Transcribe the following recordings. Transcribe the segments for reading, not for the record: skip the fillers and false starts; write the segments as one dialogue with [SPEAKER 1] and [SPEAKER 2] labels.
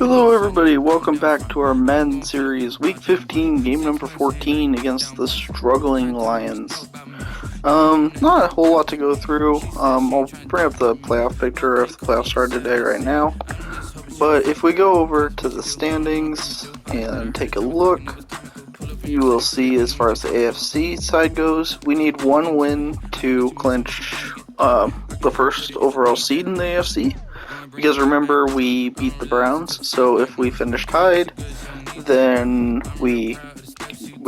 [SPEAKER 1] Hello everybody, welcome back to our Madden series, week 15, game number 14 against the struggling Lions. Not a whole lot to go through. I'll bring up the playoff picture if the playoffs start today right now. But if we go over to the standings and take a look, you will see as far as the AFC side goes, we need one win to clinch the first overall seed in the AFC. Because remember, we beat the Browns, so if we finish tied, then we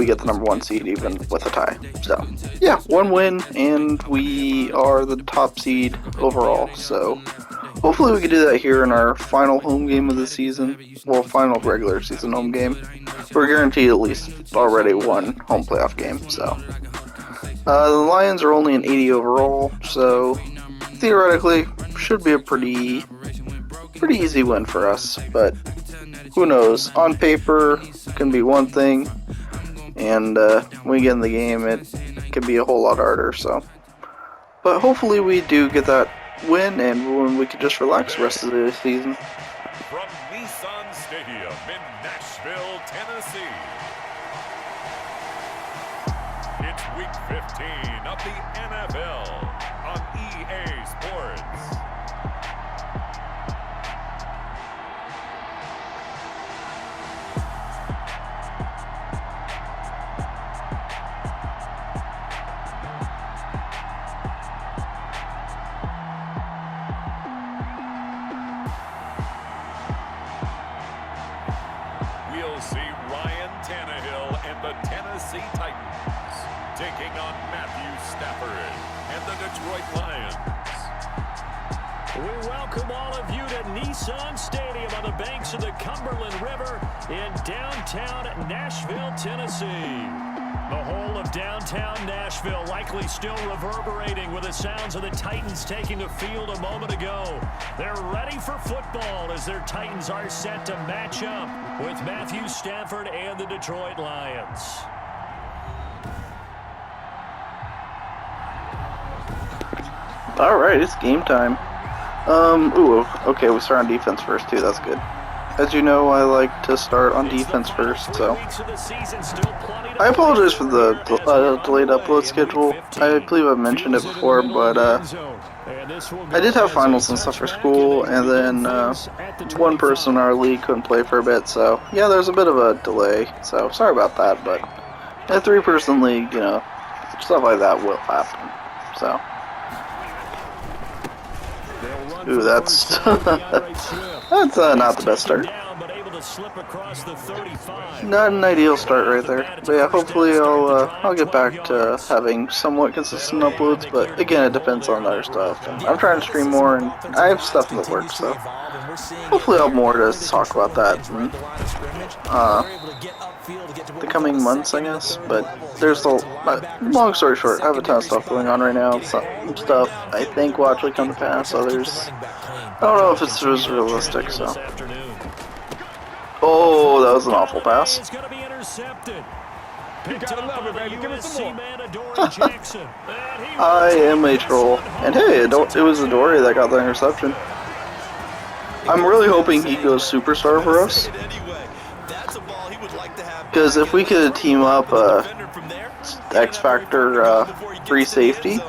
[SPEAKER 1] get the number one seed even with a tie. So, yeah, one win, and we are the top seed overall. So, hopefully we can do that here in our final home game of the season. Well, final regular season home game. We're guaranteed at least already one home playoff game, so. The Lions are only an 80 overall, so theoretically should be a pretty easy win for us, but who knows? On paper, it can be one thing, and when we get in the game, it can be a whole lot harder. So, but hopefully we do get that win, and when we can just relax the rest of the season.
[SPEAKER 2] From Nissan Stadium in Nashville, Tennessee, it's Week 15 of the NFL on EA Sports. We'll see Ryan Tannehill and the Tennessee Titans taking on Matthew Stafford and the Detroit Lions.
[SPEAKER 3] We welcome all of you to Nissan Stadium on the banks of the Cumberland River in downtown Nashville, Tennessee. The whole of downtown Nashville likely still reverberating with the sounds of the Titans taking the field a moment ago. They're ready for football as their Titans are set to match up with Matthew Stafford and the Detroit Lions.
[SPEAKER 1] Alright, it's game time. Okay, we start on defense first too, that's good. As you know, I like to start on defense first, so. I apologize for the delayed upload schedule. I believe I mentioned it before, but I did have finals and stuff for school, and then one person in our league couldn't play for a bit, so yeah, there's a bit of a delay, so sorry about that, but in a 3-person league, you know, stuff like that will happen, so. Ooh, that's that's not the best start. Not an ideal start right there. But yeah, hopefully I'll get back to having somewhat consistent uploads. But again, it depends on other stuff. And I'm trying to stream more, and I have stuff in the works, so hopefully I'll have more to talk about that in the coming months, I guess. But there's long story short, I have a ton of stuff going on right now. Some stuff I think will actually come to pass. Others, I don't know if it's realistic. So. Oh, that was an awful pass. I am a troll. And hey, it was Adoree that got the interception. I'm really hoping he goes superstar for us. Because if we could team up X Factor free safety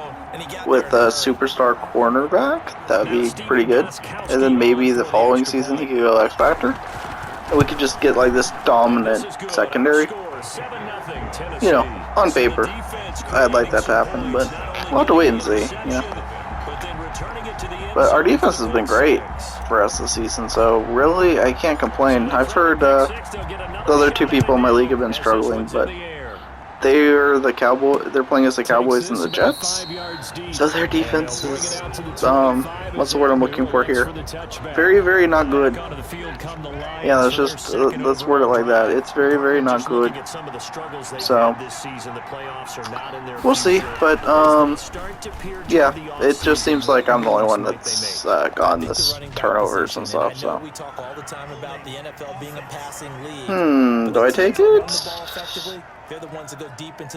[SPEAKER 1] with a superstar cornerback, that would be pretty good. And then maybe the following season he could go X Factor. And we could just get like this dominant secondary. You know, on paper, I'd like that to happen, but we'll have to wait and see. Yeah. But our defense has been great for us this season, so really I can't complain. I've heard the other two people in my league have been struggling, but they're playing as the Cowboys and the Jets, so their defense is, what's the word I'm looking for here? Very, very not good. Yeah, let's word it like that. It's very, very not good. So, we'll see, but, yeah, it just seems like I'm the only one that's gotten this turnovers and stuff, so. Do I take it?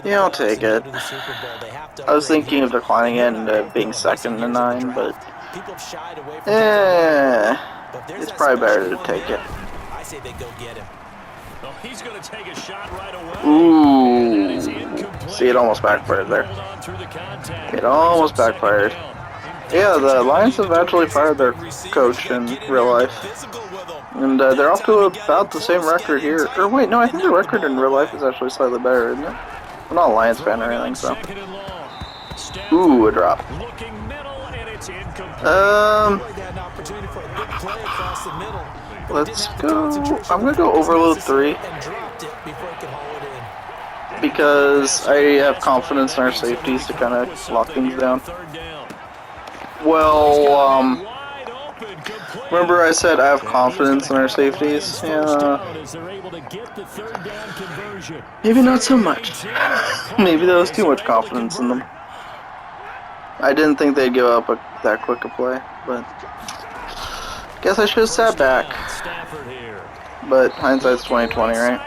[SPEAKER 1] Yeah, I'll take it. I was thinking of declining it and being second to 9, but it's probably better to take it.
[SPEAKER 4] say they go get him.
[SPEAKER 3] Oh, he's going to take a shot right away.
[SPEAKER 1] Ooh. See, it almost backfired there. It almost backfired. Yeah, the Lions have actually fired their coach in real life. And they're off to about the same record here. Or wait, no, I think their record in real life is actually slightly better, isn't it? I'm not a Lions fan or anything, so. Ooh, a drop. Let's go. I'm gonna go overload 3 because I have confidence in our safeties to kind of lock things down. Well, remember I said I have confidence in our safeties? Yeah. Maybe not so much. Maybe there was too much confidence in them. I didn't think they'd give up that quick a play, but guess I should have sat back. But hindsight's 20/20, right?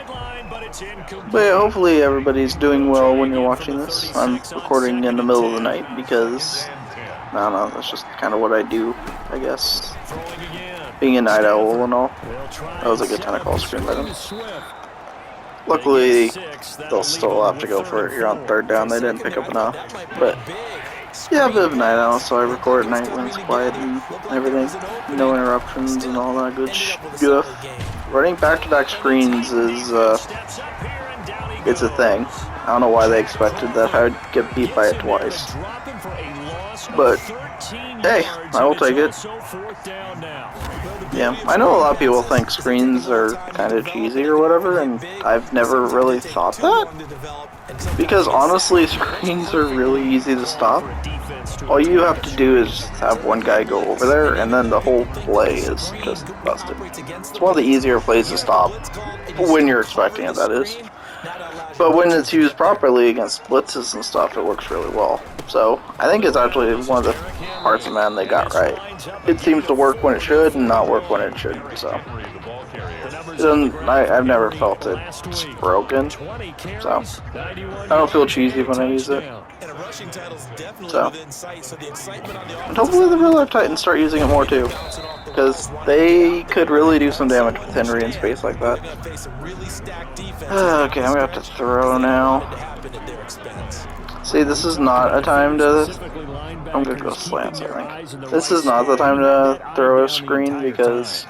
[SPEAKER 1] But yeah, hopefully everybody's doing well when you're watching this. I'm recording in the middle of the night because I don't know, that's just kind of what I do, I guess. Being a night owl and all. That was a good time to call screen by them. Luckily, they'll still have to go for it here on 3rd down. They didn't pick up enough. But yeah, a bit of a night owl, so I record at night when it's quiet and everything. No interruptions and all that good stuff. Running back-to-back screens is, it's a thing. I don't know why they expected that I would get beat by it twice. But, hey, I will take it. Yeah, I know a lot of people think screens are kind of cheesy or whatever, and I've never really thought that. Because honestly, screens are really easy to stop. All you have to do is have one guy go over there, and then the whole play is just busted. It's one of the easier plays to stop, when you're expecting it, that is. But when it's used properly against blitzes and stuff, it works really well. So, I think it's actually one of the parts of Madden they got right. It seems to work when it should and not work when it shouldn't, so. I've never felt it's broken, so. I don't feel cheesy when I use it. So. And hopefully the real life Titans start using it more too. Because they could really do some damage with Henry in space like that. Okay, I'm gonna have to throw now. See, this is not a time to... I'm gonna go slants, I think. This is not the time to throw a screen because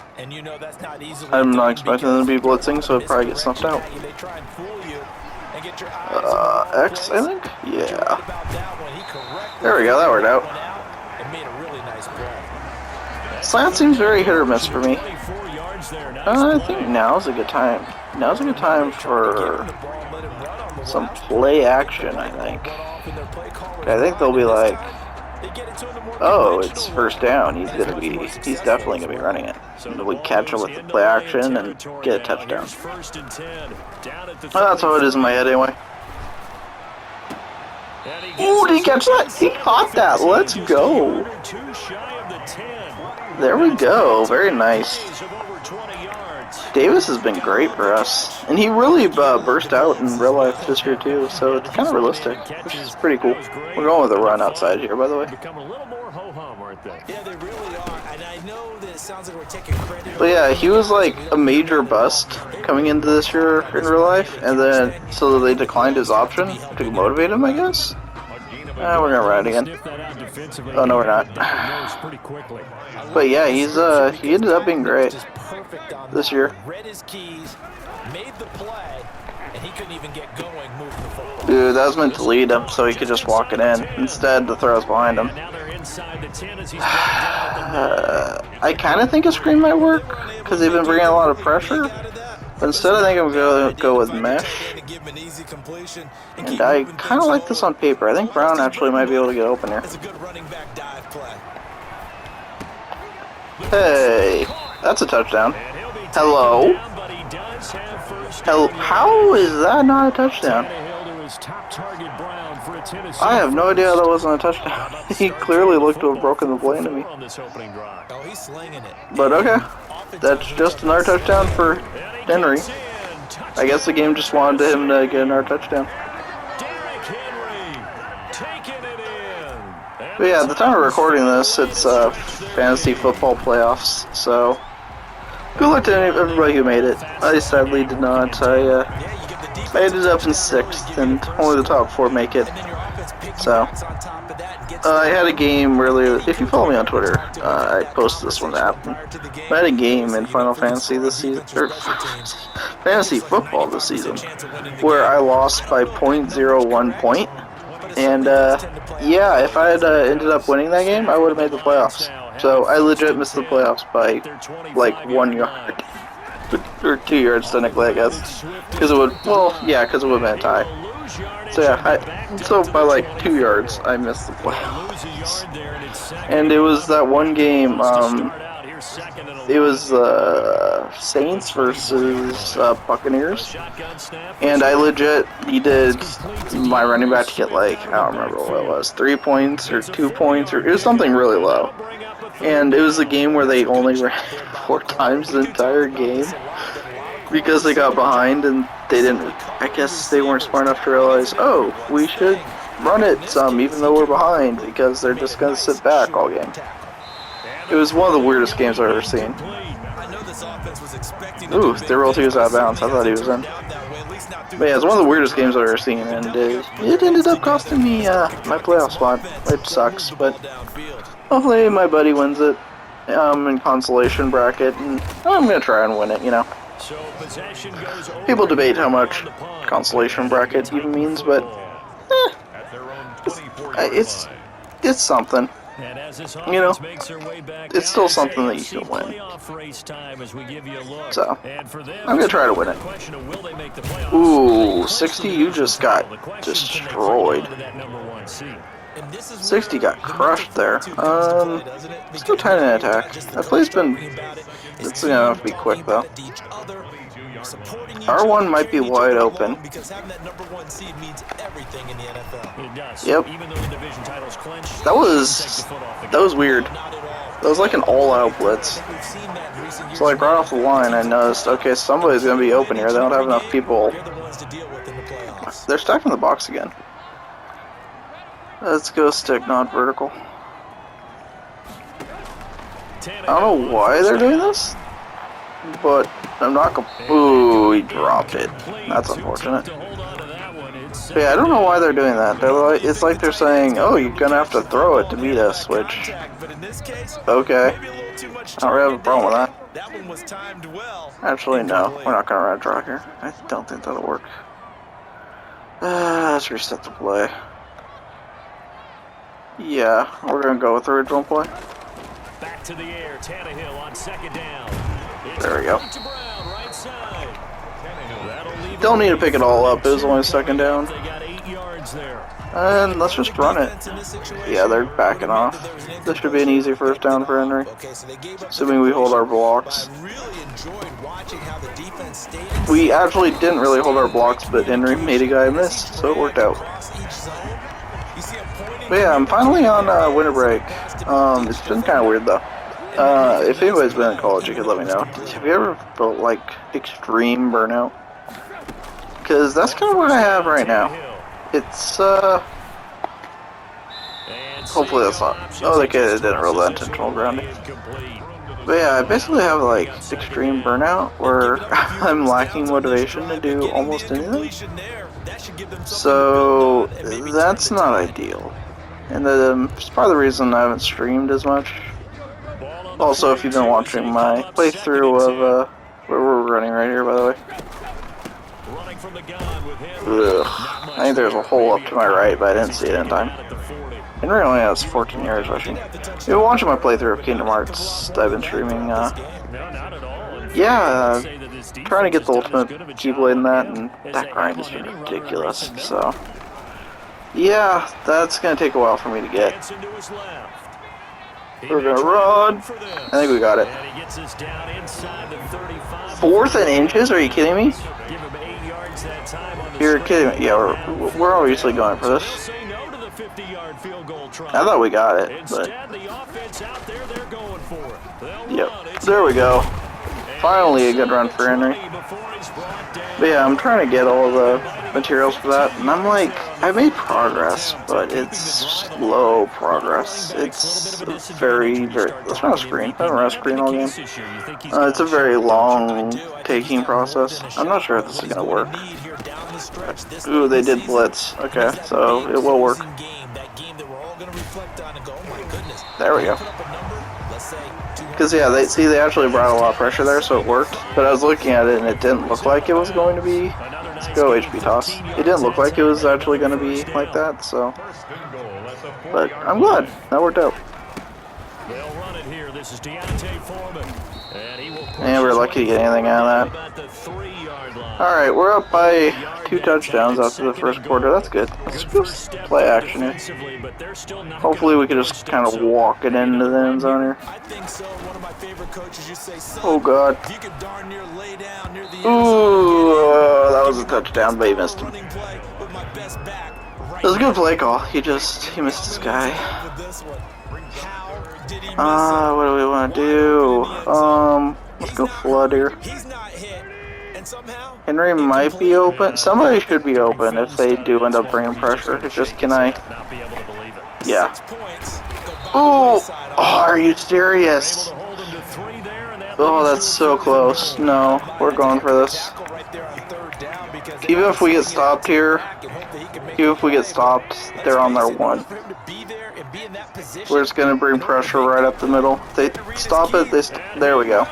[SPEAKER 1] I'm not expecting them to be blitzing, so it'll probably get snuffed out. X, I think? Yeah. There we go, that worked out. Slant seems very hit or miss for me. I think now's a good time. Now's a good time for some play action, I think. Okay, I think they'll be like, oh, it's 1st down. He's definitely gonna be running it. And we catch him with the play action and get a touchdown. Well, that's how it is in my head anyway. Ooh, did he catch that? He caught that. Let's go. There we go. Very nice. Davis has been great for us. And he really burst out in real life this year too, so it's kind of realistic, which is pretty cool. We're going with a run outside here, by the way.
[SPEAKER 4] Yeah, they really are. And I know that it sounds like we're taking credit.
[SPEAKER 1] But yeah, he was like a major bust coming into this year in real life, and then so they declined his option to motivate him, I guess. We're gonna ride again. Oh no, we're not. But yeah, he ended up being great this year. Dude, that was meant to lead him so he could just walk it in. Instead, the throw's behind him. I kind of think a screen might work because they've been bringing a lot of pressure. But instead, I think I'm going to go with mesh. And I kind of like this on paper. I think Brown actually might be able to get open here. Hey, that's a touchdown. Hello? How is that not a touchdown? I have no idea how that wasn't a touchdown. He clearly looked to have broken the play to me. But okay, that's just another touchdown for Henry. I guess the game just wanted him to get another touchdown. But yeah, at the time of recording this, it's fantasy football playoffs, so Good luck to everybody who made it. I sadly did not. I ended up in 6th, and only the top 4 make it. So, I had a game earlier. If you follow me on Twitter, I posted this one app. I had a game in Final Fantasy this season, or Fantasy Football this season, where I lost by 0.01 point. And yeah, if I had ended up winning that game, I would have made the playoffs. So I legit missed the playoffs by like 1 yard. Or 2 yards technically, I guess. Because it would, well, yeah, because it would have been a tie. So yeah, so by like 2 yards, I missed the playoffs. And it was that one game, it was Saints versus Buccaneers. And I legit needed my running back to get like, I don't remember what it was, 3 points or 2 points, or it was something really low. And it was a game where they only ran 4 times the entire game because they got behind and they didn't, I guess they weren't smart enough to realize, oh, we should run it some even though we're behind because they're just going to sit back all game. It was one of the weirdest games I've ever seen. Ooh, Derail was out of bounds. I thought he was in. But yeah, it's one of the weirdest games I've ever seen, and it ended up costing me my playoff spot, which sucks, but hopefully my buddy wins it in consolation bracket, and I'm going to try and win it, you know. People debate how much consolation bracket even means, but it's something. You know, it's still something that you can win. So, I'm going to try to win it. Ooh, 60, you just got destroyed. 60 got crushed there. Let's go tight end attack. That play's been, it's going to have to be quick though. R1 might be wide open. Yep. That was weird. That was like an all-out blitz. So like right off the line I noticed, okay, somebody's going to be open here. They don't have enough people. They're stacking the box again. Let's go stick, not vertical. I don't know why they're doing this, but I'm not gonna. Ooh, he dropped it. That's unfortunate. But yeah, I don't know why they're doing that. It's like they're saying, "Oh, you're gonna have to throw it to beat us," which, okay, I don't really have a problem with that. Actually, no, we're not gonna run a draw here. I don't think that'll work. Let's reset the play. Yeah, we're gonna go with the original play.
[SPEAKER 3] Back to the air, Tannehill on 2nd down.
[SPEAKER 1] There we go. Don't need to pick it all up. It was only 2nd down. And let's just run it. Yeah, they're backing off. This should be an easy 1st down for Henry. Assuming we hold our blocks. We actually didn't really hold our blocks, but Henry made a guy miss, so it worked out. But yeah, I'm finally on winter break. It's been kind of weird though. If anybody's been in college, you could let me know. Have you ever felt like extreme burnout? Because that's kind of what I have right now. It's hopefully that's not. Oh, the kid didn't roll that intentional grounding. But yeah, I basically have like extreme burnout where I'm lacking motivation to do almost anything. So that's not ideal. And it's part of the reason I haven't streamed as much. Also, if you've been watching my playthrough of where we're running right here, by the way. Ugh. I think there's a hole up to my right, but I didn't see it in time. Henry only has 14 yards rushing. If you're watching my playthrough of Kingdom Hearts, I've been streaming, yeah, trying to get the ultimate Keyblade in that, and that grind has been ridiculous, so. Yeah, that's going to take a while for me to get. We're going to run. I think we got it. 4th and inches? Are you kidding me? You're kidding me. Yeah, we're obviously going for this. I thought we got it, but. Yep, there we go. Finally a good run for Henry. But yeah, I'm trying to get all the materials for that, and I'm like, I made progress, but it's slow progress. It's very, let's run a screen. I haven't run a screen all game. It's a very long taking process. I'm not sure if this is gonna work. Ooh, they did blitz. Okay, so it will work. There we go. Because yeah, they actually brought a lot of pressure there, so it worked. But I was looking at it and it didn't look like it was going to be. Let's go HP toss. It didn't look like it was actually going to be like that, so. But I'm glad that worked out.
[SPEAKER 3] They'll run it here. This is Deontay Foreman.
[SPEAKER 1] And we're lucky to get anything out of that. Alright, we're up by 2 touchdowns after the first quarter. That's good. Let's just play action here. Hopefully we can just kind of walk it into the end zone here. Oh god. Ooh, that was a touchdown, but he missed him. It was a good play call. He missed his guy. What do we want to do? Let's go flood here. Henry might be open. Somebody should be open if they do end up bringing pressure. It's just, can I? Yeah. Oh, are you serious? Oh, that's so close. No, we're going for this. Even if we get stopped here, they're on their 1. We're just gonna bring pressure right up the middle. They stop it. There we go.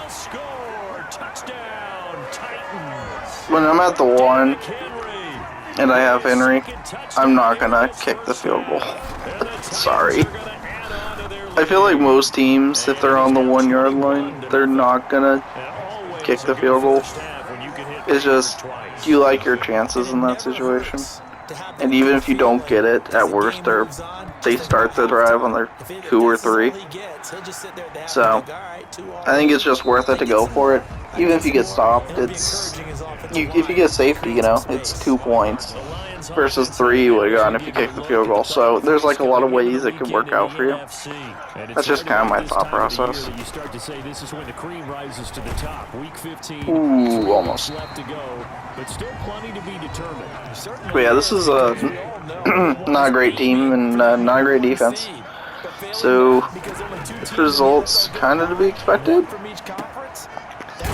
[SPEAKER 1] When I'm at the 1 and I have Henry, I'm not gonna kick the field goal. Sorry. I feel like most teams, if they're on the 1 yard line, they're not gonna kick the field goal. It's just, you like your chances in that situation. And even if you don't get it, at worst, they start the drive on their 2 or 3. So, I think it's just worth it to go for it. Even if you get stopped, if you get safety, it's 2 points versus 3 you would have gotten if you kicked the field goal. So there's like a lot of ways it could work out for you. That's just kind of my thought process. Ooh, almost. But yeah, this is a not a great team and not a great defense. So this result's kind of to be expected.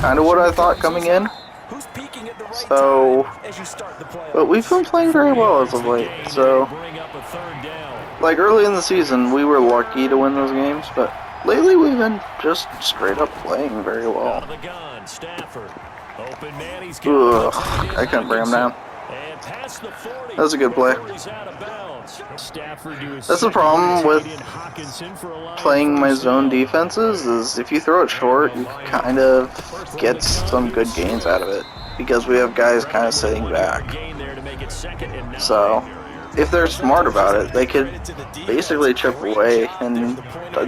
[SPEAKER 1] Kind of what I thought coming in. So, but we've been playing very well as of late. So, like early in the season, we were lucky to win those games, but lately we've been just straight up playing very well. Ugh, I couldn't bring him down. That was a good play. That's the problem with playing my zone defenses, is if you throw it short, you kind of get some good gains out of it, because we have guys kind of sitting back. So, if they're smart about it, they could basically chip away, and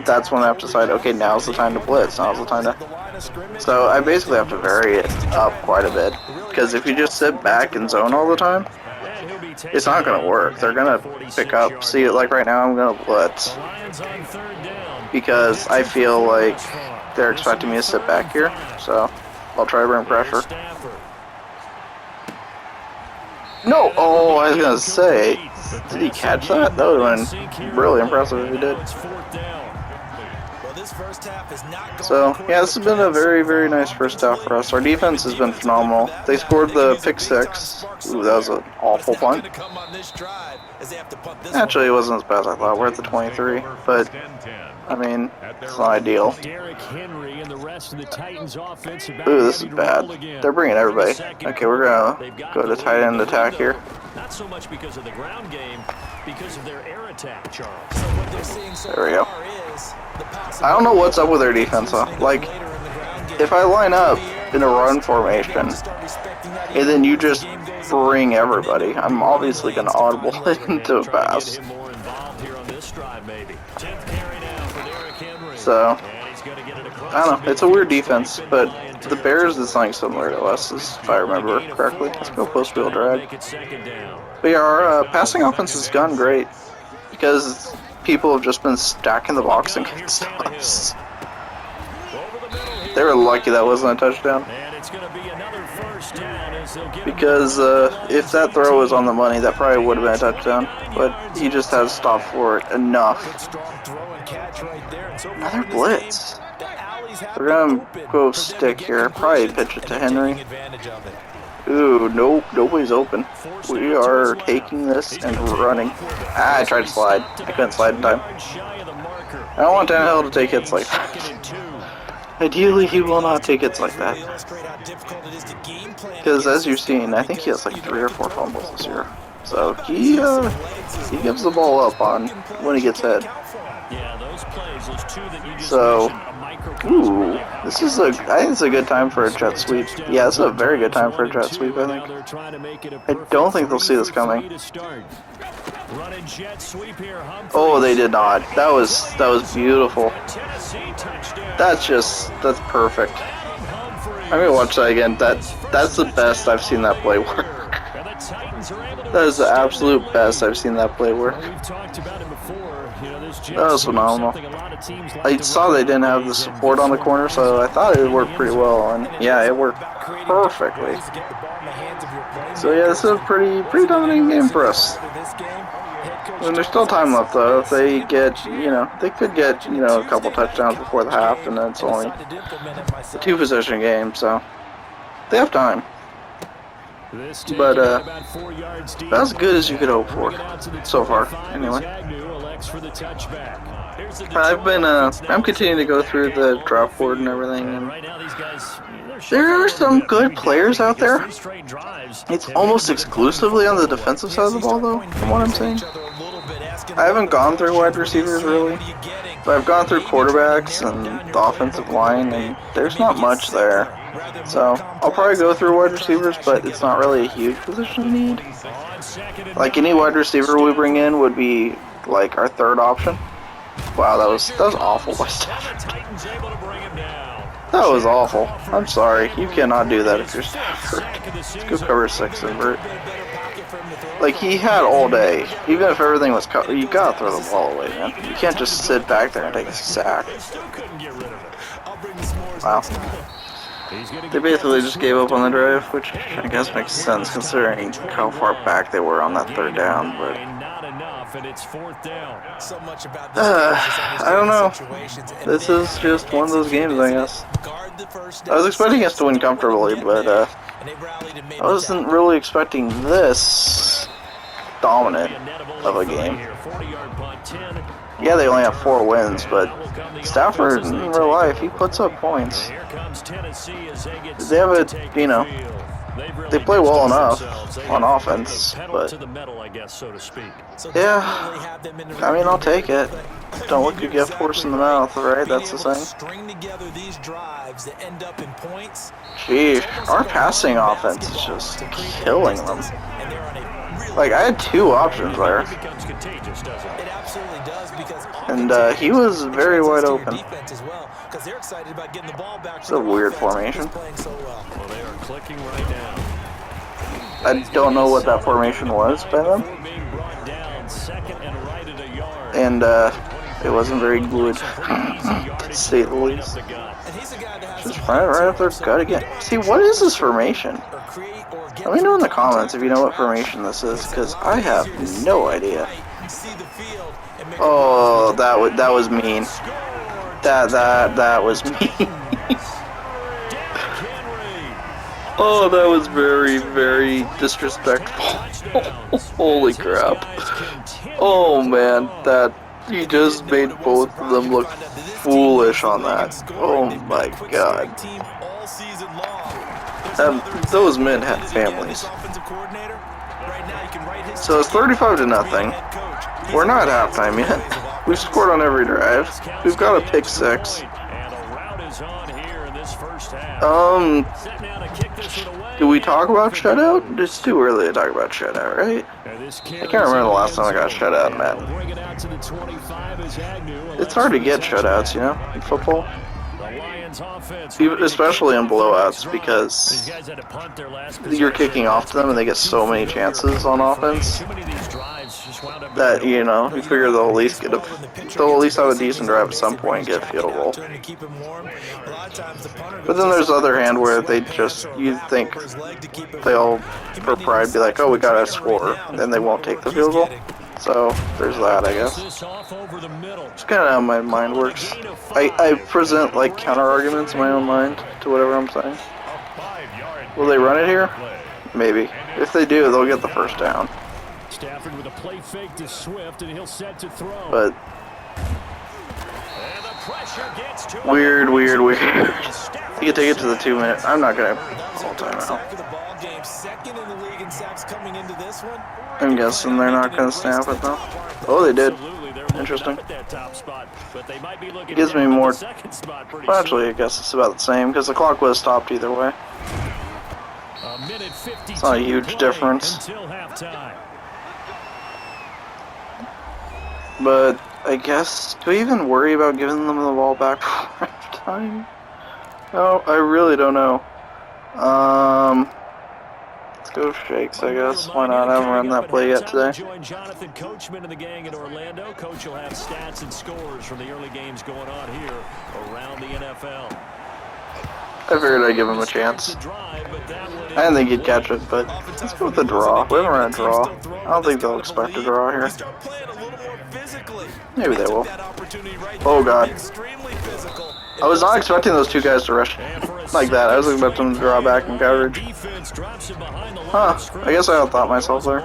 [SPEAKER 1] that's when I have to decide, okay, now's the time to blitz, now's the time to... So I basically have to vary it up quite a bit, because if you just sit back and zone all the time, it's not going to work. They're going to pick up. See, like right now, I'm going to blitz, because I feel like they're expecting me to sit back here, so I'll try to bring pressure. No! Oh, I was going to say, did he catch that? That would have been really impressive if he did. So, yeah, this has been a very, very nice first half for us. Our defense has been phenomenal. They scored the pick 6. Ooh, that was an awful punt. Actually, it wasn't as bad as I thought. We're at the 23, but, I mean, it's not ideal. Ooh, this is bad. They're bringing everybody. Okay, we're going to go to tight end attack here. Not so much because of the ground game, because of their air attack, Charles. There we go. I don't know what's up with their defense, though. Like, if I line up in a run formation, and then you just bring everybody, I'm obviously going to audible into a pass. So, I don't know. It's a weird defense, but the Bears did something similar to us, if I remember correctly. Let's go post-wheel drag. But yeah, our passing offense has gone great, because people have just been stacking the box against us. They were lucky that wasn't a touchdown.
[SPEAKER 3] And it's going to be another first down as they'll give
[SPEAKER 1] Because if that throw was on the money, that probably would have been a touchdown. But he just has stopped for it enough. Another blitz. We're gonna go stick here. Probably pitch it to Henry. Ooh, nope, nobody's open. We are taking this and running. Ah, I tried to slide. I couldn't slide in time. I don't want Tannehill to take hits like that. Ideally, he will not take hits like that. Because as you've seen, I think he has like 3 or 4 fumbles this year. So he gives the ball up on when he gets hit. So, ooh, this is I think it's a good time for a jet sweep. Yeah, this is a very good time for a jet sweep, I think. I don't think they'll see this coming. Oh, they did not. That was beautiful. That's perfect. I'm gonna watch that again. That's the best I've seen that play work. That is the absolute best I've seen that play work. That was phenomenal. I saw they didn't have the support on the corner, so I thought it would work pretty well, and yeah, it worked perfectly. So yeah, this is a pretty dominating game for us. And there's still time left though. If they get, they could get, a couple touchdowns before the half, and then it's only a 2-possession game, so they have time. But that's as good as you could hope for so far. Anyway, I'm continuing to go through the draft board and everything, and there are some good players out there. It's almost exclusively on the defensive side of the ball, though, from what I'm saying. I haven't gone through wide receivers really, but I've gone through quarterbacks and the offensive line, and there's not much there. So I'll probably go through wide receivers, but it's not really a huge position need. Like any wide receiver we bring in would be like our 3rd option. Wow, that was awful by Stafford. That was awful. I'm sorry. You cannot do that if you're Stafford. Let's go cover 6 invert. Like, he had all day. Even if everything was cut, you gotta throw the ball away, man. You can't just sit back there and take a sack. Wow. They basically just gave up on the drive, which I guess makes sense considering how far back they were on that 3rd down, but I don't know. This is just one of those games, I guess. I was expecting us to win comfortably, but I wasn't really expecting this dominant of a game. Yeah, they only have 4 wins, but Stafford in real life, he puts up points. They have they play well enough on offense, but yeah, I mean, I'll take it. Don't look to get force in the mouth, right? That's the thing. Geez, our passing offense is just killing them. Like, I had 2 options there. And he was very wide open. It's a weird formation. I don't know what that formation was by them. And it wasn't very good, to say the least. Just right up their gut again. See, what is this formation? Let me know in the comments if you know what formation this is, because I have no idea. Oh, that was mean. That was mean. Oh, that was very, very disrespectful. Holy crap. Oh man, you just made both of them look foolish on that. Oh my god. Those men had families. So it's 35-0. We're not at halftime yet. We've scored on every drive. We've got a pick 6. Do we talk about shutout? It's too early to talk about shutout, right? I can't remember the last time I got shut out in Madden. It's hard to get shutouts, in football. Especially in blowouts, because you're kicking off to them and they get so many chances on offense. that, you know, you figure they'll at least have a decent drive at some point and get a field goal. But then there's the other hand where you'd think they'll, for pride, be like, oh, we gotta score, and then they won't take the field goal. So, there's that, I guess. It's kind of how my mind works. I present, like, counter-arguments in my own mind to whatever I'm saying. Will they run it here? Maybe. If they do, they'll get the first down.
[SPEAKER 3] Stafford with a play fake to Swift, and he'll set to throw.
[SPEAKER 1] But weird. You can take it to the 2 minute. I'm not gonna call timeout. I'm guessing they're not gonna snap it though. Oh, they did. Interesting. It gives me more. Well, actually, I guess it's about the same because the clock was stopped either way. It's not a huge difference. But I guess, do we even worry about giving them the ball back for halftime? No, I really don't know. Let's go Shakes, I guess. Why not? I haven't run that play yet today.
[SPEAKER 3] Jonathan Coachman and the gang in Orlando. Coach will have stats and scores from the early games going on here around the NFL.
[SPEAKER 1] I figured I'd give him a chance. I didn't think he'd catch it, but let's go with the draw. We haven't run a draw. I don't think they'll expect a draw here. Maybe they will. Oh god. I was not expecting those two guys to rush like that. I was expecting them to draw back in coverage. Huh. I guess I outthought myself there.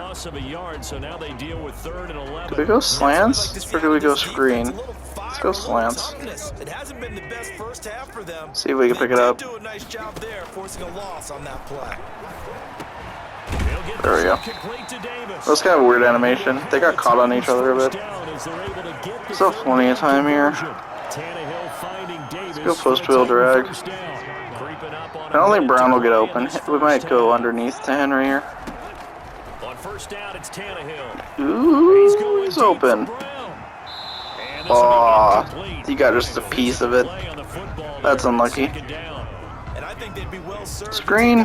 [SPEAKER 1] Do we go slants or do we go screen? Let's go slants. See if we can pick it up. There we go. That was kind of a weird animation. They got caught on each other a bit. Still plenty of time here. Let's go post wheel drag. I don't think Brown will get open. We might go underneath to Henry here. Ooh, he's open. Aw, he got just a piece of it. That's unlucky. Screen. I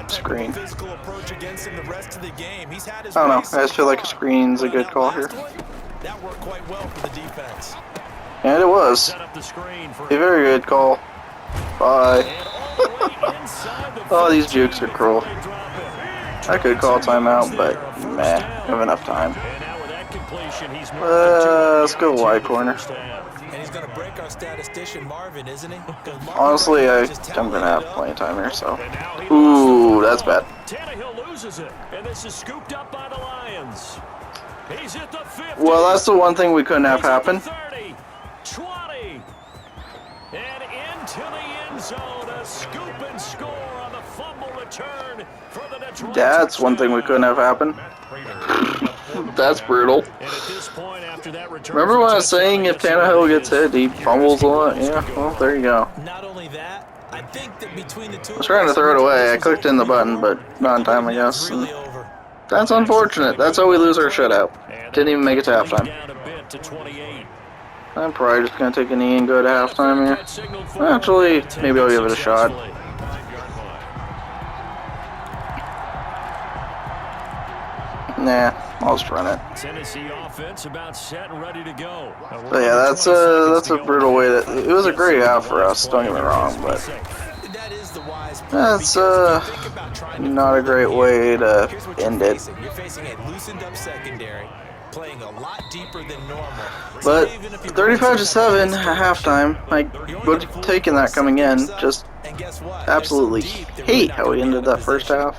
[SPEAKER 1] don't know. I just feel like a screen's a good call here. And it was. A very good call. Bye. Oh, these jukes are cruel. I could call timeout, but meh, I have enough time. Let's go wide corner. Honestly, I'm gonna have plenty of time here, so. Ooh, that's bad. Well, that's the one thing we couldn't have happen.
[SPEAKER 3] And into the end zone, a scoop and score on the fumble return for the Detroit.
[SPEAKER 1] That's one thing we couldn't have happen. That's brutal. Remember when I was saying if Tannehill gets hit, he fumbles a lot? Yeah, well, there you go.
[SPEAKER 4] Not only that, I think that between the two
[SPEAKER 1] I was trying to throw it away. I clicked in the button, but not in time, I guess. And that's unfortunate. That's how we lose our shutout. Didn't even make it to halftime. I'm probably just going to take a knee and go to halftime here. Actually, maybe I'll give it a shot. Nah, I'll just run it.
[SPEAKER 3] Tennessee offense about set and ready to go.
[SPEAKER 1] But yeah, that's a brutal way to. It was a great half for us. Don't get me wrong, but that's not a great way to end it.
[SPEAKER 4] You're facing a loosened up secondary, playing a lot deeper than normal.
[SPEAKER 1] But 35-7 at halftime. I would have taken that coming in. Just absolutely hate how we ended that first half.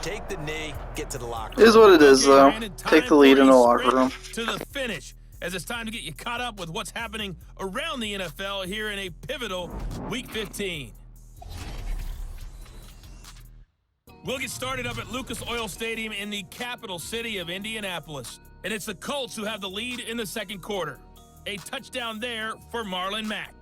[SPEAKER 1] It is what it is, though. Take the lead in the locker room.
[SPEAKER 5] To the finish, as it's time to get you caught up with what's happening around the NFL here in a pivotal Week 15. We'll get started up at Lucas Oil Stadium in the capital city of Indianapolis. And it's the Colts who have the lead in the second quarter. A touchdown there for Marlon Mack.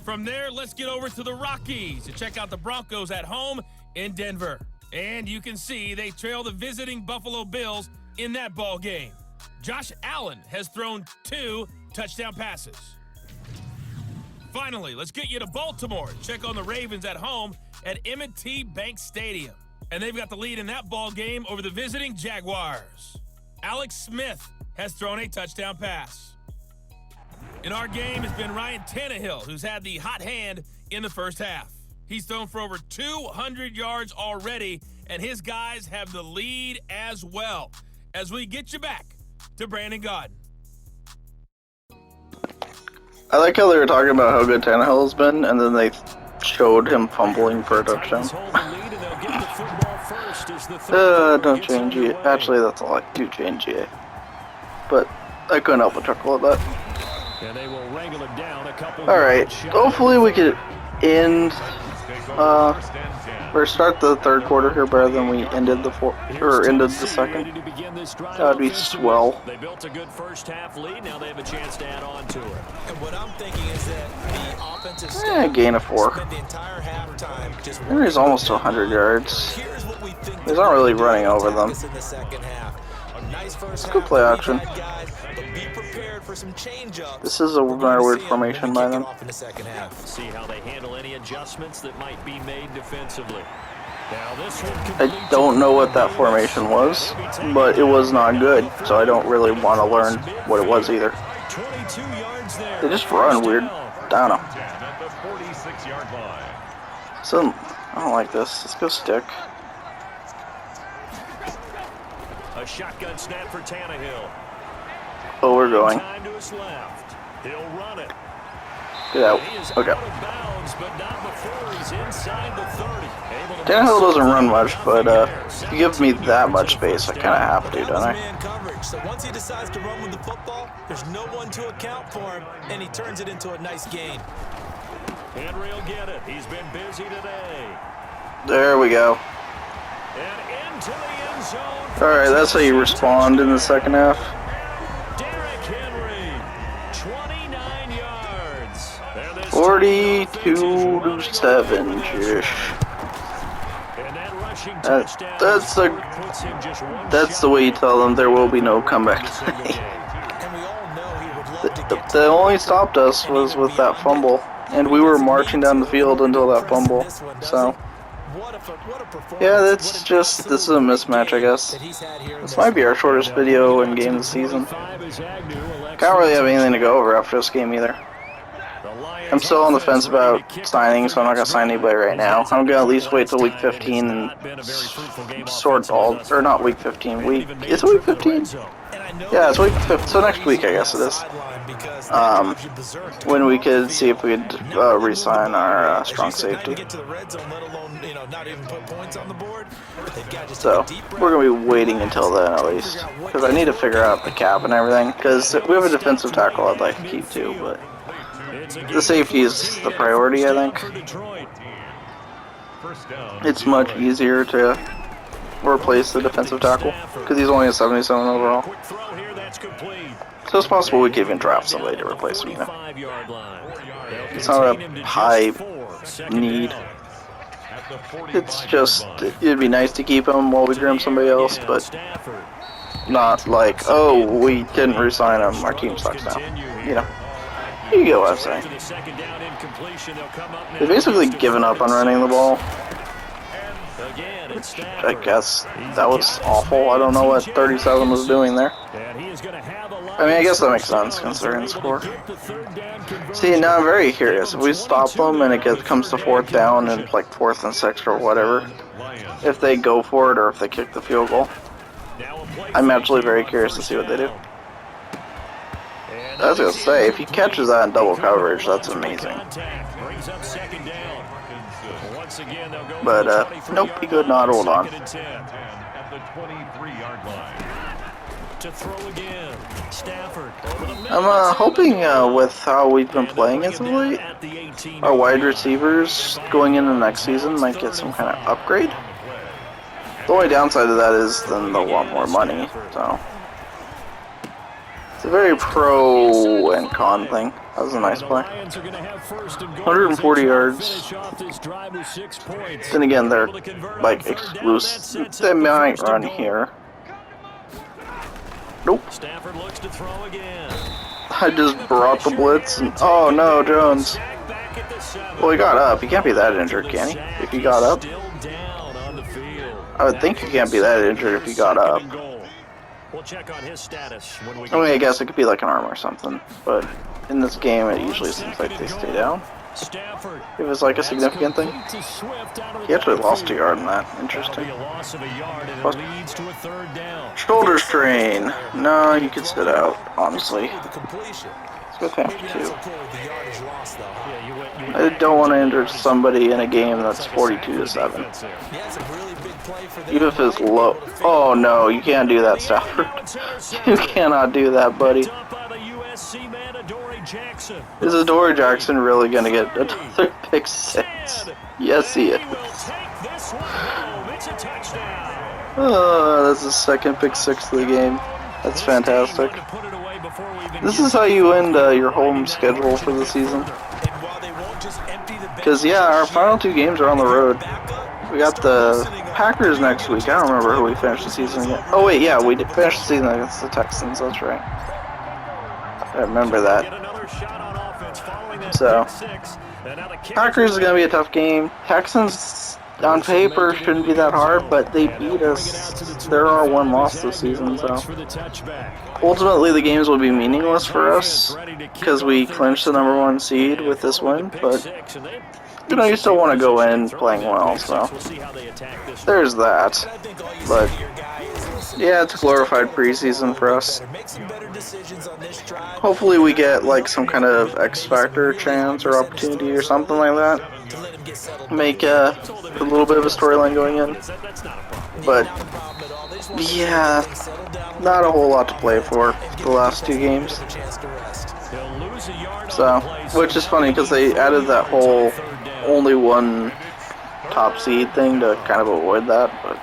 [SPEAKER 5] From there, let's get over to the Rockies to check out the Broncos at home in Denver. And you can see they trail the visiting Buffalo Bills in that ball game. Josh Allen has thrown 2 touchdown passes. Finally, let's get you to Baltimore. Check on the Ravens at home at M&T Bank Stadium. And they've got the lead in that ball game over the visiting Jaguars. Alex Smith has thrown a touchdown pass. In our game has been Ryan Tannehill, who's had the hot hand in the first half. He's thrown for over 200 yards already, and his guys have the lead as well. As we get you back to Brandon Gaudin.
[SPEAKER 1] I like how they were talking about how good Tannehill has been, and then they showed him fumbling for a touchdown. Don't change it. Actually, that's all I do change it. But I couldn't help but chuckle at that. Alright, hopefully we could end, or start the third quarter here better than we ended the second. That would be swell.
[SPEAKER 3] They built a good first half lead. Now they have a chance to add on to it.
[SPEAKER 4] And what I'm thinking is that the offensive staff
[SPEAKER 1] Gain of 4.
[SPEAKER 4] spent the entire halftime just
[SPEAKER 1] Henry's almost to 100 yards.
[SPEAKER 4] here's what we think
[SPEAKER 1] He's not really running over them.
[SPEAKER 4] in the second half. A nice first
[SPEAKER 1] Let's go
[SPEAKER 4] half
[SPEAKER 1] play
[SPEAKER 4] for
[SPEAKER 1] action.
[SPEAKER 4] these guys, but be prepared for some change-ups.
[SPEAKER 1] This is another weird formation by them.
[SPEAKER 4] Off in the second half.
[SPEAKER 3] See how they handle any adjustments that might be made defensively. Now this one
[SPEAKER 1] I don't know what that formation was, but it was not good, so I don't really want to learn what it was either.
[SPEAKER 3] 22 yards there.
[SPEAKER 1] They just run weird. I don't know.
[SPEAKER 2] 10 at the 46-yard line.
[SPEAKER 1] So, I don't like this. Let's go stick.
[SPEAKER 3] A shotgun snap for Tannehill.
[SPEAKER 1] Oh, we're going.
[SPEAKER 3] Time to his left. He'll run it.
[SPEAKER 1] Get out.
[SPEAKER 3] He is
[SPEAKER 1] Okay.
[SPEAKER 3] out of bounds, but not before he's inside the 30. Able to
[SPEAKER 1] Tannehill
[SPEAKER 3] make
[SPEAKER 1] doesn't run much,
[SPEAKER 3] some
[SPEAKER 1] but
[SPEAKER 3] there.
[SPEAKER 1] if you give me that much space, I kind of have to, don't I?
[SPEAKER 4] Man coverage. So once he decides to run with the football, there's no one to account for him, and he turns it into a nice gain.
[SPEAKER 3] Henry will get it. He's been busy today.
[SPEAKER 1] There we go.
[SPEAKER 3] And into the end zone.
[SPEAKER 1] Alright, that's how you respond in the second half.
[SPEAKER 3] Derrick Henry, 29 yards. And this
[SPEAKER 1] 42-7, Jish.
[SPEAKER 3] And that rushing
[SPEAKER 1] That's
[SPEAKER 3] touchdown puts him just one
[SPEAKER 1] the
[SPEAKER 3] shot
[SPEAKER 1] way you tell them there will be no comeback tonight.
[SPEAKER 4] And we all know he would love to get
[SPEAKER 1] That only stopped us was with that fumble, and we were marching down the field until that fumble. So, yeah, this is a mismatch, I guess. This might be our shortest video in game this season. Can't really have anything to go over after this game either. I'm still on the fence about signing, so I'm not going to sign anybody right now. I'm going to at least wait till week 15 and sort all, or not week 15, is it week 15? Yeah, it's week 15, so next week I guess it is. When we could see if we could re-sign our strong safety. So, we're going to be waiting until then at least. Because I need to figure out the cap and everything. Because we have a defensive tackle I'd like to keep too, but the safety is the priority, I think. It's much easier to replace the defensive tackle. Because he's only a 77 overall. So it's possible we could even draft somebody to replace him, you know. It's not a high need. It's just, it'd be nice to keep him while we groom somebody else, but not like, oh, we didn't re-sign him, our team sucks now. You know. You get what I'm saying. They've basically given up on running the ball. I guess that was awful. I don't know what 37 was doing there. I mean, I guess that makes sense considering the score. See, now I'm very curious. If we stop them and it comes to 4th down and like 4th and 6th or whatever, if they go for it or if they kick the field goal, I'm actually very curious to see what they do. I was gonna say, if he catches that in double coverage, that's amazing. But, nope, he could not hold on. I'm hoping with how we've been playing as of late, our wide receivers going into next season might get some kind of upgrade. The only downside to that is then they'll want more money, so. It's a very pro and con thing. That was a nice play. 140 yards. Then again, they're like exclusive. They might run here. Nope. I just brought the blitz and oh no, Jones. Well, he got up. He can't be that injured, can he? If he got up? I would think he can't be that injured if he got up.
[SPEAKER 3] We'll check on his status when we
[SPEAKER 1] I mean, I guess it could be like an arm or something, but in this game it usually seems like they stay down.
[SPEAKER 3] Stafford.
[SPEAKER 1] If it's like a significant thing. He actually lost a yard in that. Interesting.
[SPEAKER 3] Be a loss of a yard, and it leads to a third down.
[SPEAKER 1] Shoulder strain. No, you could sit out, honestly.
[SPEAKER 4] The completion.
[SPEAKER 1] Let's go past
[SPEAKER 4] Maybe not
[SPEAKER 1] two.
[SPEAKER 4] so cool with the yardage loss, though.
[SPEAKER 3] Yeah, you went,
[SPEAKER 1] I don't want to injure somebody in a game that's 42-7.
[SPEAKER 4] He has a really big play for them.
[SPEAKER 1] Even if it's low. Oh no, you can't do that, Stafford. You cannot do that, buddy. Is Adoree Jackson really gonna get another pick six? Yes, he is. Oh, that's the second pick six of the game. That's fantastic. This is how you end your home schedule for the season. Because, yeah, our final two games are on the road. We got the Packers next week. I don't remember who we finished the season against. Oh, wait, yeah, we did finish the season against the Texans. That's right. I remember that. So, Packers is going to be a tough game. Texans, on paper, shouldn't be that hard, but they beat us. They're our one loss this season, so. Ultimately, the games will be meaningless for us because we clinched the #1 seed with this win, but you know, you still want to go in playing well, so there's that. But yeah, it's a glorified preseason for us. Hopefully we get like some kind of X Factor chance or opportunity or something like that. Make a little bit of a storyline going in. But yeah, not a whole lot to play for the last two games. So, which is funny because they added that whole only one top seed thing to kind of avoid that, but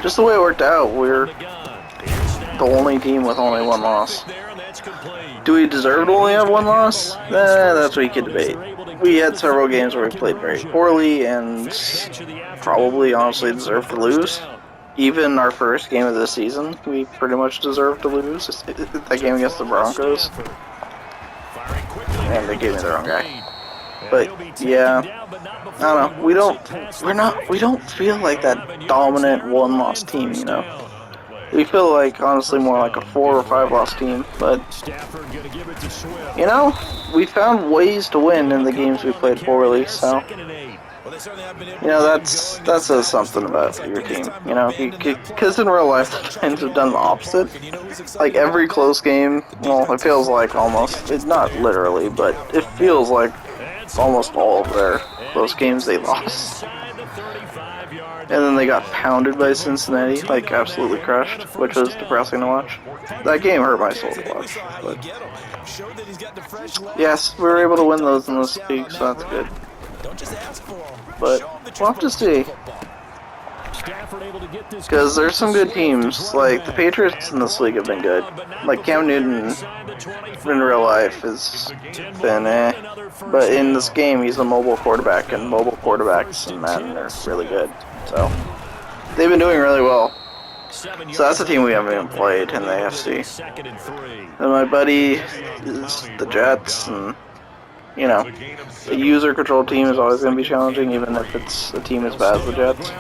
[SPEAKER 1] just the way it worked out, we're the only team with only one loss. Do we deserve to only have one loss? That's what you could debate. We had several games where we played very poorly and probably honestly deserved to lose. Even our first game of the season, we pretty much deserved to lose. That game against the Broncos. And they gave me the wrong guy. But yeah, I don't know. We don't feel like that dominant one-loss team, you know. We feel like honestly more like a 4 or 5 loss team, but you know, we found ways to win in the games we played poorly, so you know, that says something about your team, you know, because in real life the Giants have done the opposite. Like every close game, well, it feels like almost, it's not literally, but it feels like almost all of their close games they lost. And then they got pounded by Cincinnati, like absolutely crushed, which was depressing to watch. That game hurt my soul to watch. But yes, we were able to win those in this league, so that's good. But we'll have to see. Because there's some good teams, like the Patriots in this league have been good. Like Cam Newton in real life has been but in this game he's a mobile quarterback, and mobile quarterbacks in Madden are really good. So they've been doing really well. So that's a team we haven't even played in the AFC. And my buddy is the Jets, and you know, a user-controlled team is always going to be challenging, even if it's a team as bad as the Jets.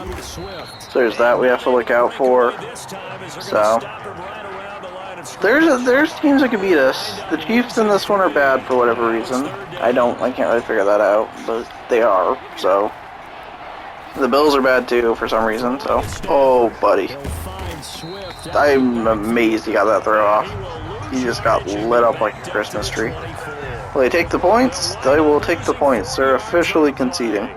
[SPEAKER 1] So there's that we have to look out for. So there's teams that can beat us. The Chiefs in this one are bad for whatever reason. I can't really figure that out, but they are. So the Bills are bad too for some reason. So buddy, I'm amazed he got that throw off. He just got lit up like a Christmas tree. Will they take the points? They will take the points. They're officially conceding.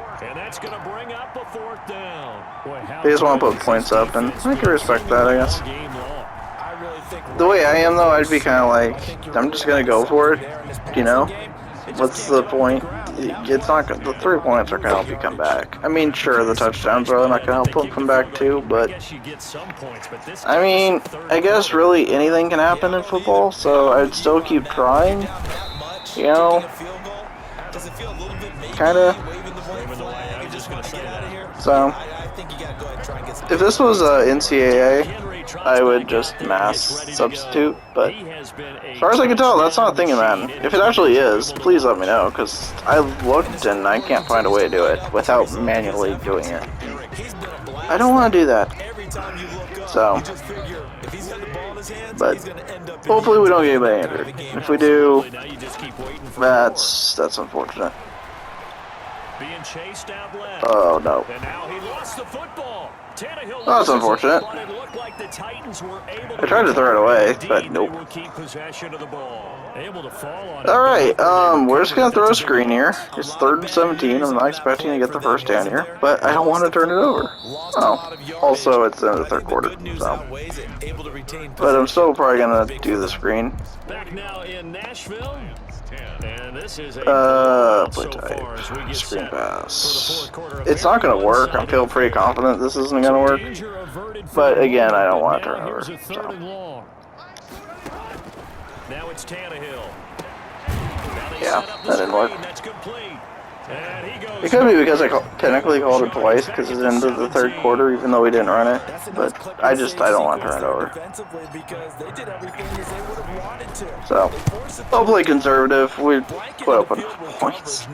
[SPEAKER 1] They just want to put points up, and I can respect that, I guess. The way I am, though, I'd be kind of like, I'm just going to go for it, you know? What's the point? It's not gonna, the 3 points are going to help you come back. I mean, sure, the touchdowns are not going to help them come back, too, but I mean, I guess really anything can happen in football, so I'd still keep trying. You know, kind of. So, if this was NCAA, I would just mass substitute, but as far as I can tell, that's not a thing in Madden. If it actually is, please let me know, because I've looked and I can't find a way to do it without manually doing it. I don't want to do that. So,
[SPEAKER 4] his hands,
[SPEAKER 1] But
[SPEAKER 4] he's going to end up
[SPEAKER 1] hopefully we don't get anybody injured. If we do,
[SPEAKER 3] Now you just keep waiting for
[SPEAKER 1] that's unfortunate.
[SPEAKER 3] being chased out left.
[SPEAKER 1] Oh no.
[SPEAKER 3] And now he lost the football. Tannehill
[SPEAKER 1] That's
[SPEAKER 3] loses it,
[SPEAKER 1] unfortunate.
[SPEAKER 3] but it looked like the Titans were able
[SPEAKER 1] I tried to throw it away, but
[SPEAKER 3] Indeed,
[SPEAKER 1] nope.
[SPEAKER 3] They will keep possession of the ball. Able to fall on
[SPEAKER 1] All
[SPEAKER 3] it.
[SPEAKER 1] right, we're just gonna throw a screen here. It's 3rd and 17. I'm not expecting to get the first down here, but I don't want to turn it over. Oh, also it's in the 3rd quarter, so. But I'm still probably gonna do the screen.
[SPEAKER 3] Back now in Nashville. And this is a
[SPEAKER 1] Play type, screen pass. It's not gonna work. I feel pretty confident this isn't gonna work. But again, I don't want to turn it over. So.
[SPEAKER 3] Now it's Tannehill.
[SPEAKER 1] Yeah, that didn't work.
[SPEAKER 3] That's complete. And he goes
[SPEAKER 1] It could be because I technically called it twice because it's into the 3rd quarter, even though we didn't run it. But I don't want to turn it over. So, hopefully conservative. We put up enough points.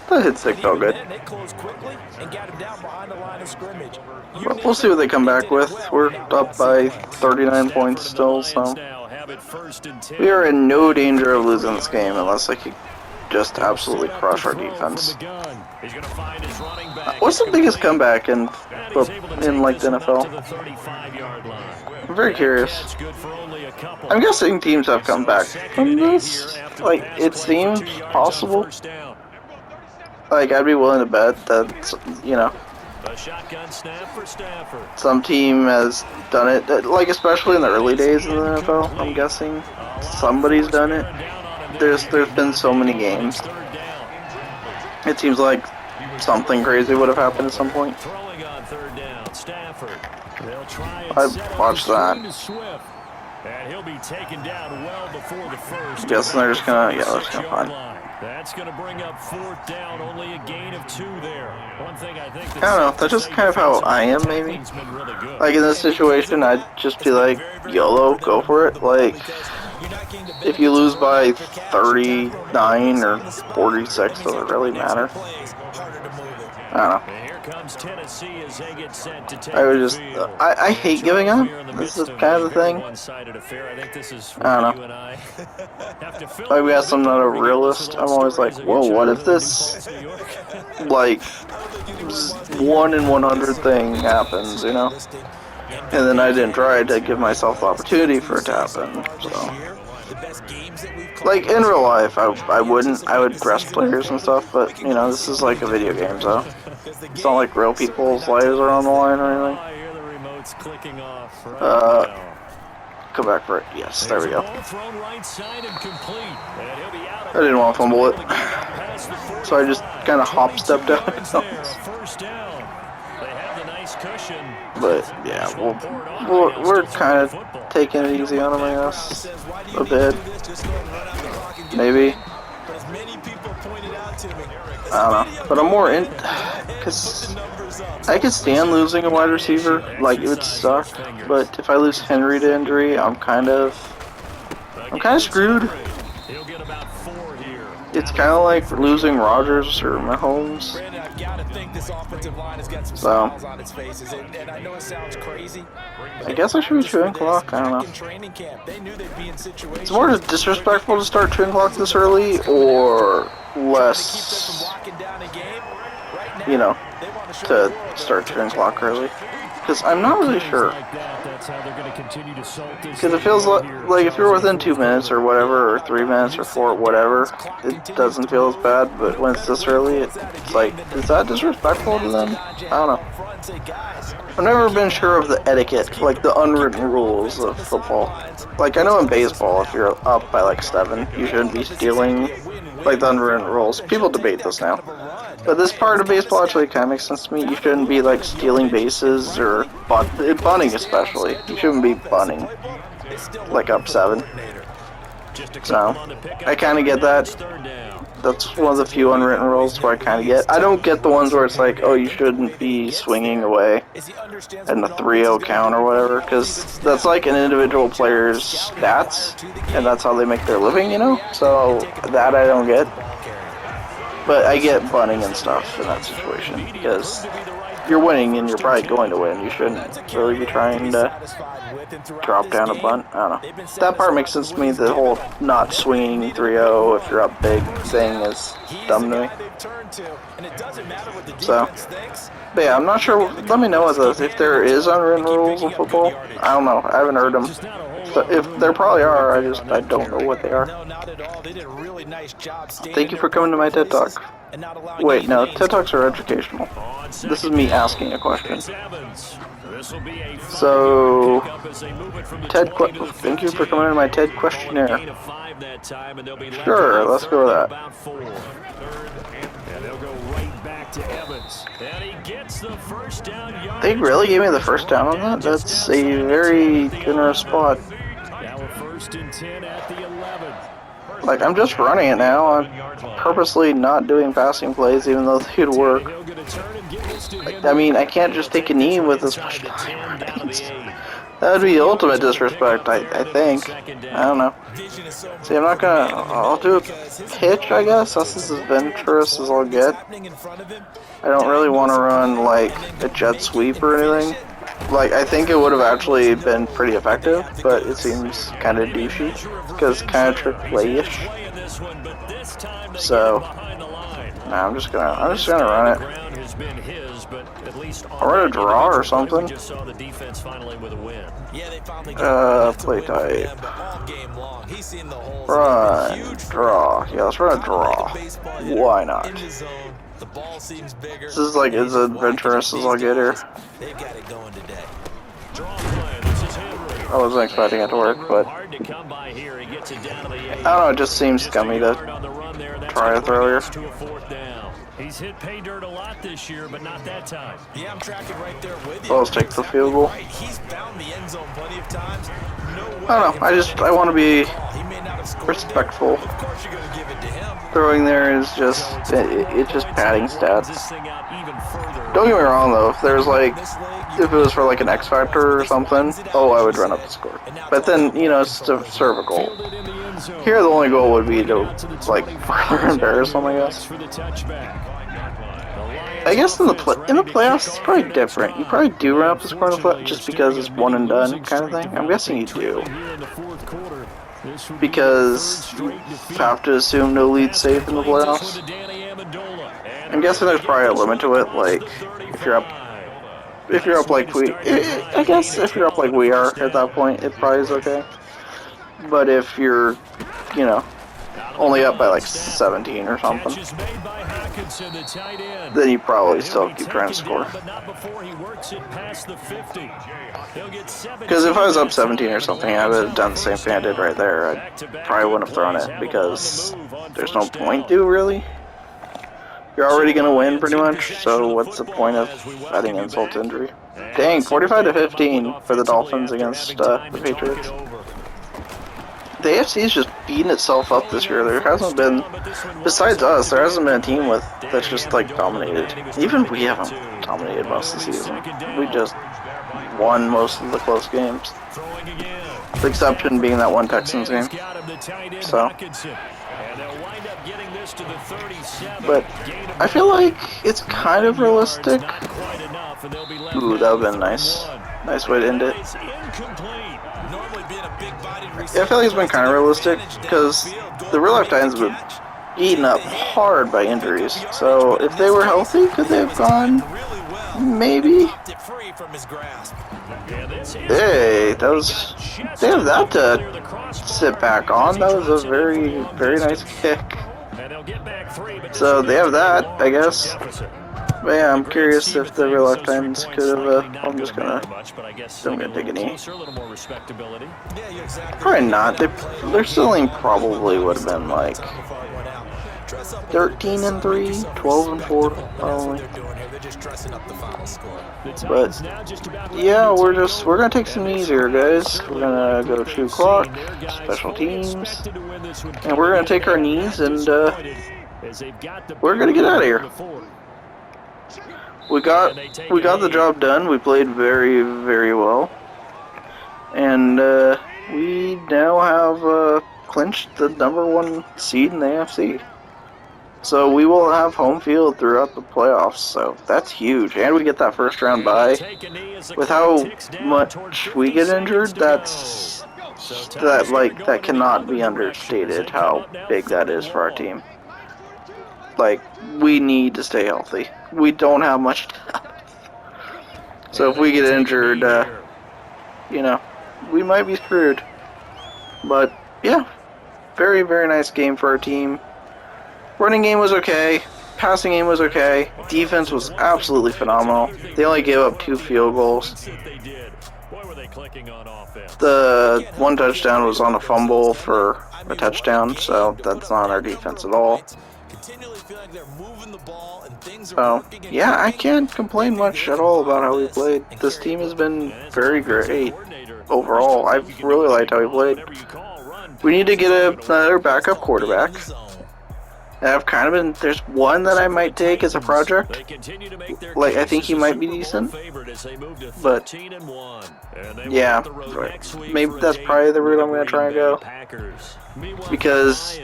[SPEAKER 1] The hit stick felt good. But we'll see what they come back with. We're up by 39 points still, so we are in no danger of losing this game unless they could just absolutely crush our defense. What's the biggest comeback in like the NFL? I'm very curious. I'm guessing teams have come back from this. Like, it seems possible. Like, I'd be willing to bet that, you know, some team has done it. Like, especially in the early days of the NFL, I'm guessing somebody's done it. There's been so many games. It seems like something crazy would have happened at some point. I'd watch that.
[SPEAKER 3] And he'll be taken down well before the first.
[SPEAKER 1] I'm guessing they're just gonna, yeah, they're just gonna find.
[SPEAKER 3] That's going to bring up 4th down, only a gain of 2 there. One thing I think
[SPEAKER 1] I don't know, that's just kind of how I am, maybe. Like, in this situation, I'd just be like, YOLO, go for it. Like, if you lose by 39 or 46, does it really matter? I don't know. I would just, I hate giving up. This is kind of the thing. I don't know. I guess I'm not a realist. I'm always like, whoa, what if this, like, 1 in 100 thing happens, you know? And then I didn't try to give myself the opportunity for it to happen, so. Like, in real life, I wouldn't. I would rest players and stuff, but, you know, this is like a video game, so. It's not like real people's lives are on the line or anything. Come back for it. Yes, there we go. I didn't want to fumble it. So I just kind of hop-stepped out. But, yeah, we're kind of taking it easy on him, I guess. A bit. Maybe. I don't know. But I'm more in... Because I could stand losing a wide receiver. Like, it would suck. But if I lose Henry to injury, I'm kind of screwed. It's kind of like losing Rodgers or Mahomes. So, I guess I should be chewing clock. I don't know. It's more disrespectful to start chewing clock this early, or less, you know, to start chewing clock early. Because I'm not really sure. Because it feels like if you're within 2 minutes or whatever, or 3 minutes or 4, whatever, it doesn't feel as bad. But when it's this early, it's like, is that disrespectful to them? I don't know. I've never been sure of the etiquette, like the unwritten rules of football. Like, I know in baseball, if you're up by like 7, you shouldn't be stealing, like the unwritten rules. People debate this now. But this part of baseball actually kind of makes sense to me. You shouldn't be like stealing bases or bunting especially. You shouldn't be bunting like up 7. So I kind of get that. That's one of the few unwritten rules where I kind of get. I don't get the ones where it's like, oh, you shouldn't be swinging away in the 3-0 count or whatever, because that's like an individual player's stats, and that's how they make their living, you know? So that I don't get. But I get bunting and stuff in that situation because you're winning and you're probably going to win. You shouldn't really be trying to drop down a bunt. I don't know. That part makes sense to me. The whole not swinging 3-0 if you're up big thing is dumb to me. So, but yeah, I'm not sure. Let me know if there is unwritten rules in football. I don't know. I haven't heard them. So if there probably are, I don't know what they are. Thank you for coming to my TED Talk. Wait, no, TED Talks are educational. This is me asking a question. So, thank you for coming to my TED questionnaire. Sure, let's go with that. They really gave me the first down on that? That's a very generous spot. Like, I'm just running it now. I'm purposely not doing passing plays, even though they would work. Like, I mean, I can't just take a knee with this much time. That would be the ultimate disrespect, I think. I don't know. See, I'm not gonna... I'll do a pitch, I guess. That's as adventurous as I'll get. I don't really want to run, like, a jet sweep or anything. Like, I think it would have actually been pretty effective, but it seems kind of douchey, because kind of trick play-ish. So, nah, I'm just gonna run it. I'll run a draw or something. Play type. Run, draw. Yeah, let's run a draw. Why not? This is like as adventurous as I'll get here. I wasn't expecting it to work, but I don't know, it just seems scummy to try a throw here.
[SPEAKER 3] He's hit pay dirt a lot this year, but not that time. Yeah, I'm tracking right there with you.
[SPEAKER 1] Well, let's take the field goal.
[SPEAKER 3] He's found the end zone plenty of times.
[SPEAKER 1] I don't know, I want to be respectful.
[SPEAKER 3] Of course you're going to give it to him.
[SPEAKER 1] Throwing there is just, it's just padding stats. Don't get me wrong though, if there's like, if it was for like an X Factor or something, oh, I would run up the score. But then, you know, it's to serve a goal. Here the only goal would be to, like, further embarrass them, I guess. I guess in the playoffs, it's probably different. You probably do run up the score in the playoffs just because it's one and done kind of thing. I'm guessing you do. Because you have to assume no lead safe in the playoffs. I'm guessing there's probably a limit to it, like, if you're up like I guess if you're up like we are at that point, it probably is okay. But if you're, you know, only up by like 17 or something, then you probably still keep trying to score. Because if I was up 17 or something, I would have done the same thing I did right there. I probably wouldn't have thrown it because there's no point to, really. You're already going to win pretty much, so what's the point of adding insult to injury? Dang, 45-15 for the Dolphins against the Patriots. The AFC is just beating itself up this year. There hasn't been, besides us, there hasn't been a team that's just like dominated. Even we haven't dominated most of the season. We just won most of the close games. The exception being that one Texans game. So, but I feel like it's kind of realistic. Ooh, that would have been nice. Nice way to end it. Yeah, I feel like it's been kind of realistic because the real life Titans have been eaten up hard by injuries. So if they were healthy, could they have gone? Maybe. Hey, that was. They have that to sit back on. That was a very, very nice kick. So they have that, I guess. But yeah, I'm curious if the real life Titans could have. I'm just gonna. I'm gonna take a knee. Probably not. Their ceiling probably would have been like 13-3, 12-4, probably. But yeah, we're gonna take some knees here, guys. We're gonna go 2 o'clock, special teams, and we're gonna take our knees and we're gonna get out of here. We got the job done. We played very, very well, and we now have clinched the #1 seed in the AFC. So we will have home field throughout the playoffs, so that's huge. And we get that first round bye. With how much we get injured, that cannot be understated how big that is for our team. Like, we need to stay healthy. We don't have much depth. So if we get injured, you know, we might be screwed. But yeah, very, very nice game for our team. Running game was okay. Passing game was okay. Defense was absolutely phenomenal. They only gave up 2 field goals. The 1 touchdown was on a fumble for a touchdown, so that's not our defense at all. So, yeah, I can't complain much at all about how we played. This team has been very great overall. I've really liked how we played. We need to get another backup quarterback. I've kind of been, there's one that I might take as a project. Like, I think he might be decent. But, yeah, maybe that's probably the route I'm going to try and go. Because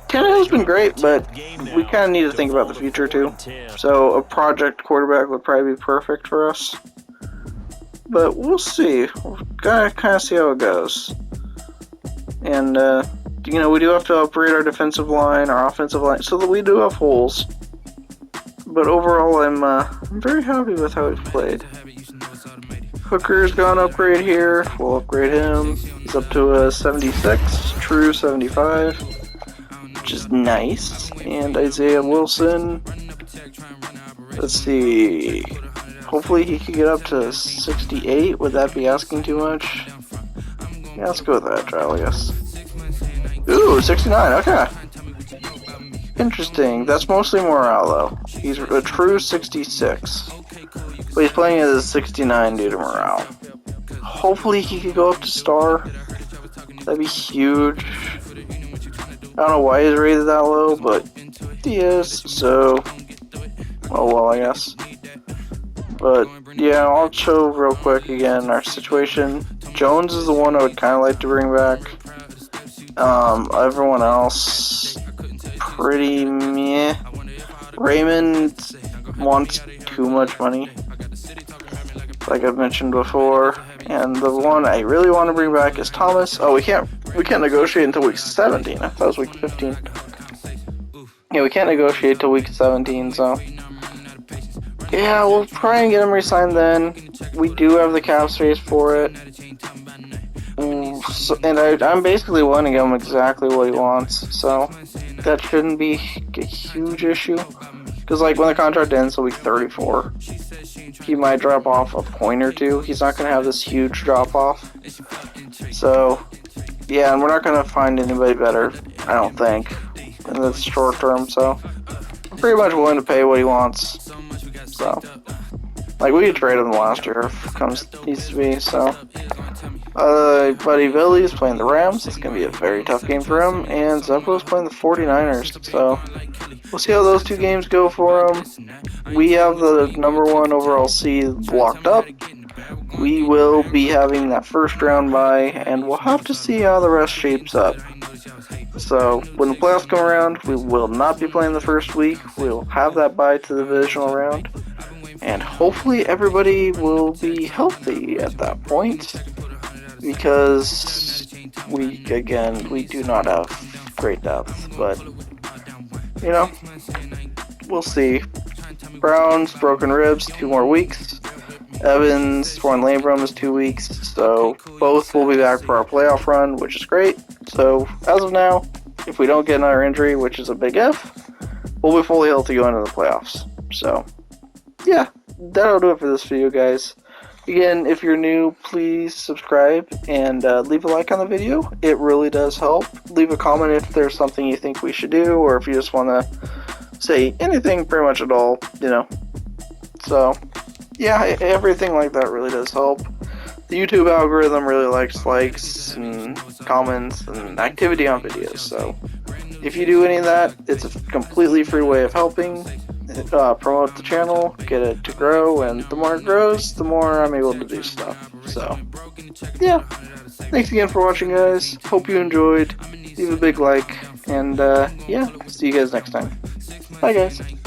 [SPEAKER 1] Tannehill's been great, but we kind of need to think about the future too. So a project quarterback would probably be perfect for us. But we'll see. We're going to kind of see how it goes. And, you know, we do have to upgrade our defensive line, our offensive line, so that we do have holes. But overall, I'm very happy with how we've played. Hooker's got an upgrade here. We'll upgrade him. He's up to a 76, true 75, which is nice. And Isaiah Wilson, let's see. Hopefully he can get up to 68. Would that be asking too much? Yeah, let's go with that trial, I guess. Ooh, 69, okay. Interesting. That's mostly morale, though. He's a true 66. But he's playing as a 69 due to morale. Hopefully he could go up to star. That'd be huge. I don't know why he's rated that low, but he is, so... oh well, I guess. But, yeah, I'll show real quick again our situation. Jones is the one I would kind of like to bring back. Everyone else, pretty meh. Raymond wants too much money, like I've mentioned before. And the one I really want to bring back is Thomas. Oh, we can't negotiate until week 17. I thought it was week 15. Yeah, we can't negotiate till week 17, so... yeah, we'll try and get him re-signed then. We do have the cap space for it. So, and I'm basically willing to give him exactly what he wants, so that shouldn't be a huge issue. Because, like, when the contract ends till week 34, he might drop off a point or two. He's not going to have this huge drop-off. So, yeah, and we're not going to find anybody better, I don't think, in the short term, so I'm pretty much willing to pay what he wants. So, like, we could trade him last year if needs to be, so... Buddy Billy's playing the Rams. It's going to be a very tough game for him. And Zeppo's playing the 49ers. So, we'll see how those two games go for him. We have the #1 overall seed locked up. We will be having that first round bye, and we'll have to see how the rest shapes up. So, when the playoffs come around, we will not be playing the first week. We'll have that bye to the divisional round. And hopefully everybody will be healthy at that point. Because we do not have great depth, but, you know, we'll see. Browns, broken ribs, 2 more weeks. Evans, torn labrum is 2 weeks, so both will be back for our playoff run, which is great. So, as of now, if we don't get another injury, which is a big if, we'll be fully healthy going into the playoffs. So, yeah, that'll do it for this video, guys. Again, if you're new, please subscribe and leave a like on the video. It really does help. Leave a comment if there's something you think we should do, or if you just want to say anything pretty much at all, you know. So, yeah, everything like that really does help. The YouTube algorithm really likes and comments and activity on videos, so if you do any of that, it's a completely free way of helping promote the channel, get it to grow, and the more it grows, the more I'm able to do stuff. So, yeah, thanks again for watching, guys. Hope you enjoyed. Leave a big like, and yeah, see you guys next time. Bye, guys.